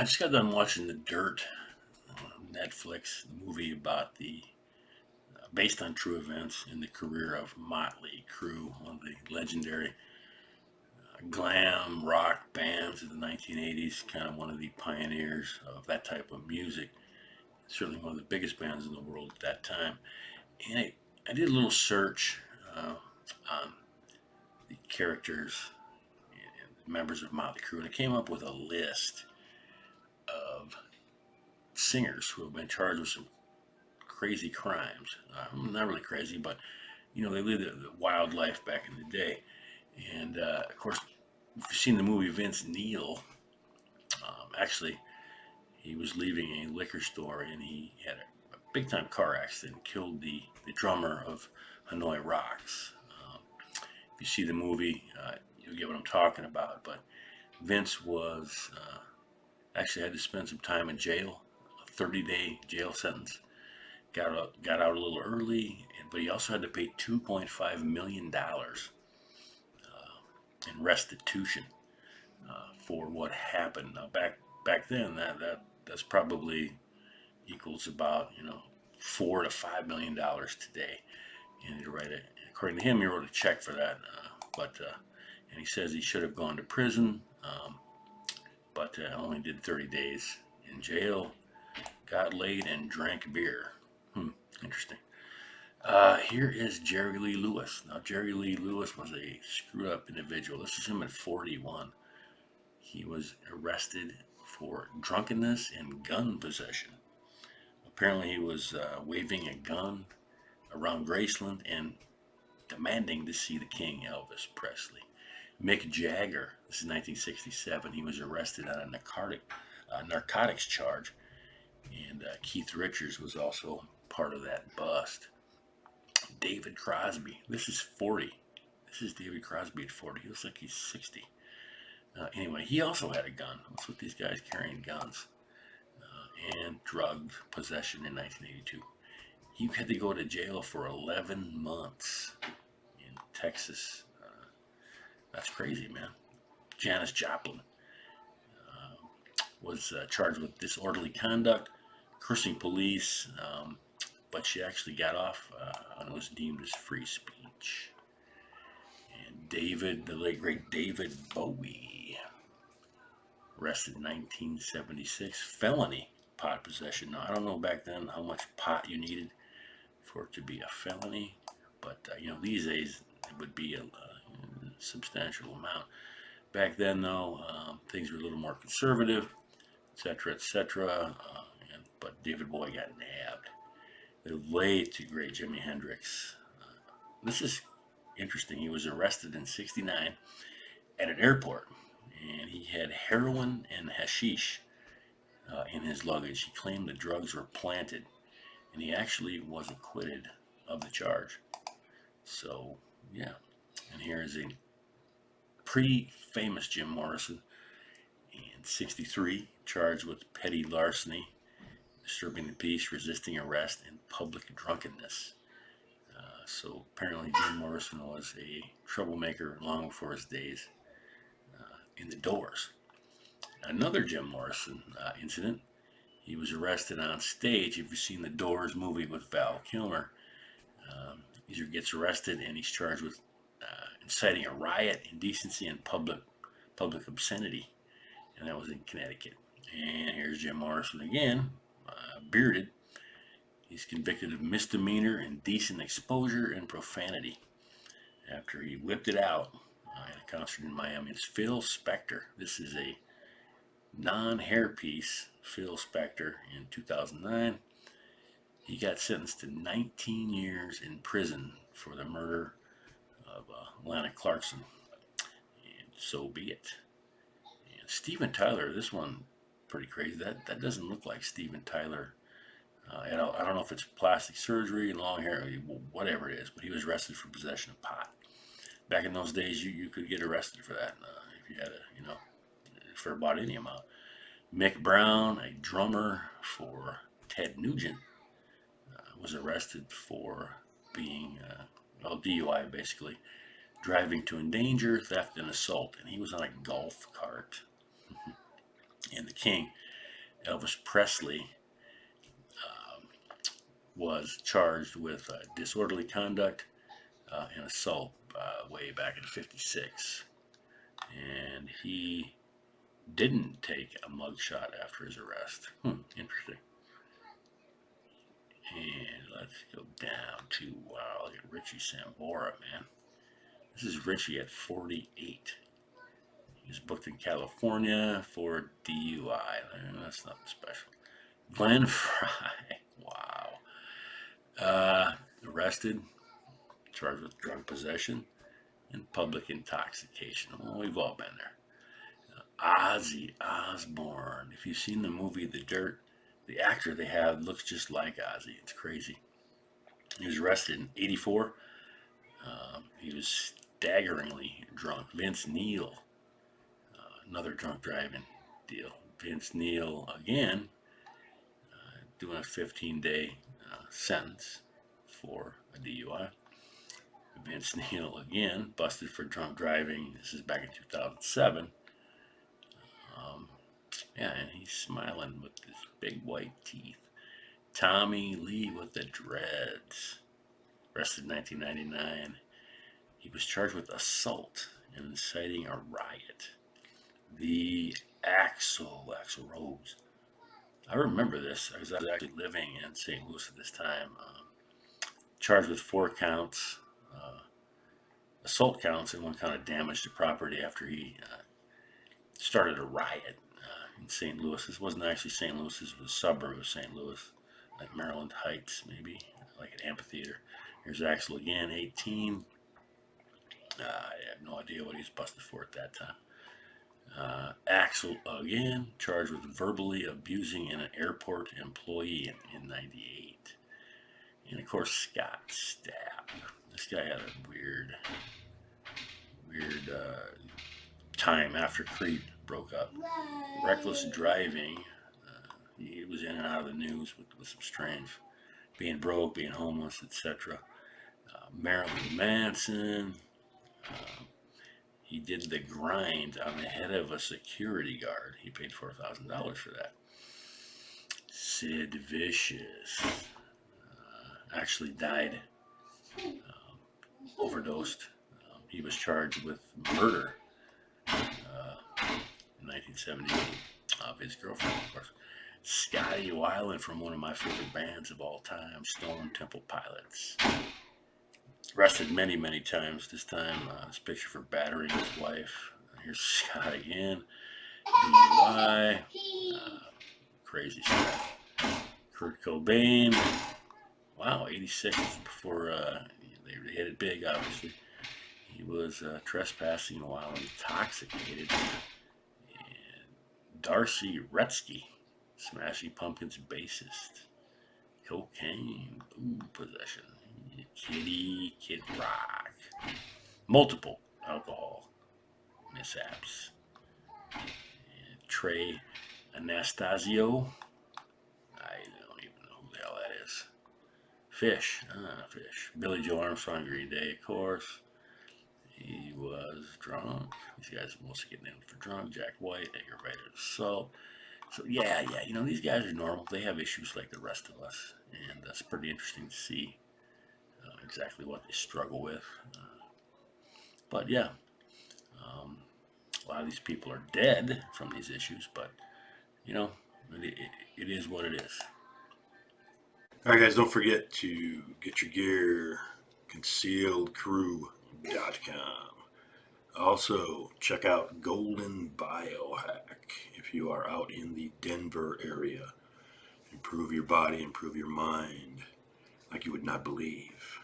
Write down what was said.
just got done watching The Dirt on Netflix, the movie about the based on true events in the career of Motley Crue, one of the legendary glam rock bands of the 1980s, kind of one of the pioneers of that type of music. Certainly one of the biggest bands in the world at that time. And I did a little search on the characters and members of Motley Crue, and I came up with a list of singers who have been charged with some crazy crimes. Not really crazy, but they lived a wild life back in the day. And of course, if you've seen the movie Vince Neil, actually, he was leaving a liquor store and he had a big time car accident and killed the drummer of Hanoi Rocks. If you see the movie, you'll get what I'm talking about. But Vince was actually had to spend some time in jail, a 30-day jail sentence. Got out a little early, but he also had to pay $2.5 million in restitution for what happened. Now back then, that's probably equals about $4 to $5 million today. And according to him, he wrote a check for that, and he says he should have gone to prison, but only did 30 days in jail. Got laid and drank beer. Interesting. Here is Jerry Lee Lewis. Now, Jerry Lee Lewis was a screwed up individual. This is him at 41. He was arrested for drunkenness and gun possession. Apparently, he was waving a gun around Graceland and demanding to see the King, Elvis Presley. Mick Jagger, this is 1967. He was arrested on a narcotics charge. And Keith Richards was also part of that bust. David Crosby, this is 40. This is David Crosby at 40. He looks like he's 60. Anyway, he also had a gun. What's with these guys carrying guns? And drug possession in 1982. He had to go to jail for 11 months in Texas. That's crazy, man. Janis Joplin was charged with disorderly conduct, cursing police, but she actually got off and was deemed as free speech. And the late great David Bowie, arrested in 1976, felony pot possession. Now, I don't know back then how much pot you needed for it to be a felony, but these days it would be a substantial amount. Back then, though, things were a little more conservative, etc., etc. But David Bowie got nabbed. The late great Jimi Hendrix. This is interesting. He was arrested in '69 at an airport, and he had heroin and hashish in his luggage. He claimed the drugs were planted, and he actually was acquitted of the charge. So, yeah. And here is a pretty famous Jim Morrison in '63, charged with petty larceny, disturbing the peace, resisting arrest, and public drunkenness. So apparently Jim Morrison was a troublemaker long before his days in the Doors. Another Jim Morrison incident, he was arrested on stage. If you've seen the Doors movie with Val Kilmer, he gets arrested and he's charged with inciting a riot, indecency, and public obscenity. And that was in Connecticut. And here's Jim Morrison again, bearded. He's convicted of misdemeanor, indecent exposure, and profanity after he whipped it out at a concert in Miami. It's Phil Spector. This is a non-hairpiece Phil Spector in 2009. He got sentenced to 19 years in prison for the murder of Lana Clarkson. And so be it. And Steven Tyler, this one pretty crazy. That doesn't look like Steven Tyler at all. I don't know if it's plastic surgery, long hair, whatever it is, but he was arrested for possession of pot. Back in those days, you could get arrested for that if you had for about any amount. Mick Brown, a drummer for Ted Nugent, was arrested for being DUI, basically, driving to endanger, theft, and assault, and he was on a golf cart. And the King, Elvis Presley was charged with disorderly conduct and assault way back in '56. And he didn't take a mugshot after his arrest. Interesting. And let's go down to, wow, look at Richie Sambora, man. This is Richie at 48. He was booked in California for DUI. That's nothing special. Glenn Fry, wow. Arrested, charged with drug possession and public intoxication. Well, we've all been there. Ozzy Osbourne. If you've seen the movie The Dirt, the actor they have looks just like Ozzy. It's crazy. He was arrested in '84. He was staggeringly drunk. Vince Neil, another drunk driving deal. Vince Neil again, doing a 15-day sentence for a DUI. Vince Neil again, busted for drunk driving. This is back in 2007. Yeah, and he's smiling with his big white teeth. Tommy Lee with the dreads, arrested in 1999. He was charged with assault and inciting a riot. The Axl Rose. I remember this. I was actually living in St. Louis at this time. Charged with 4 counts, assault counts, and 1 count of damage to property after he started a riot in St. Louis. This wasn't actually St. Louis. This was a suburb of St. Louis, like Maryland Heights, maybe, like an amphitheater. Here's Axl again, 18. I have no idea what he was busted for at that time. Axl again, charged with verbally abusing an airport employee in '98. And of course, Scott Stapp. This guy had a weird time after Creed broke up. Reckless driving. He was in and out of the news with some strange, being broke, being homeless, etc. Marilyn Manson. He did the grind on the head of a security guard. He paid $4,000 for that. Sid Vicious actually died, overdosed. He was charged with murder in 1978 of his girlfriend, of course. Scotty Weiland from one of my favorite bands of all time, Stone Temple Pilots. Arrested many, many times. This time, this picture for battering his wife. Here's Scott again. DUI. Crazy stuff. Kurt Cobain. Wow, 86 before they hit it big, obviously. He was trespassing while intoxicated. And Darcy Retzky, Smashing Pumpkins bassist. Cocaine, possession. Kid Rock. Multiple alcohol mishaps. And Trey Anastasio. I don't even know who the hell that is. Fish. Billy Joe Armstrong, Green Day, of course. He was drunk. These guys mostly get named for drunk. Jack White, aggravated assault. So yeah, these guys are normal. They have issues like the rest of us, and that's pretty interesting to see exactly what they struggle with. But yeah, a lot of these people are dead from these issues, but it is what it is. All right, guys, don't forget to get your gear, concealedcrew.com. Also, check out Golden Biohack if you are out in the Denver area. Improve your body, improve your mind like you would not believe.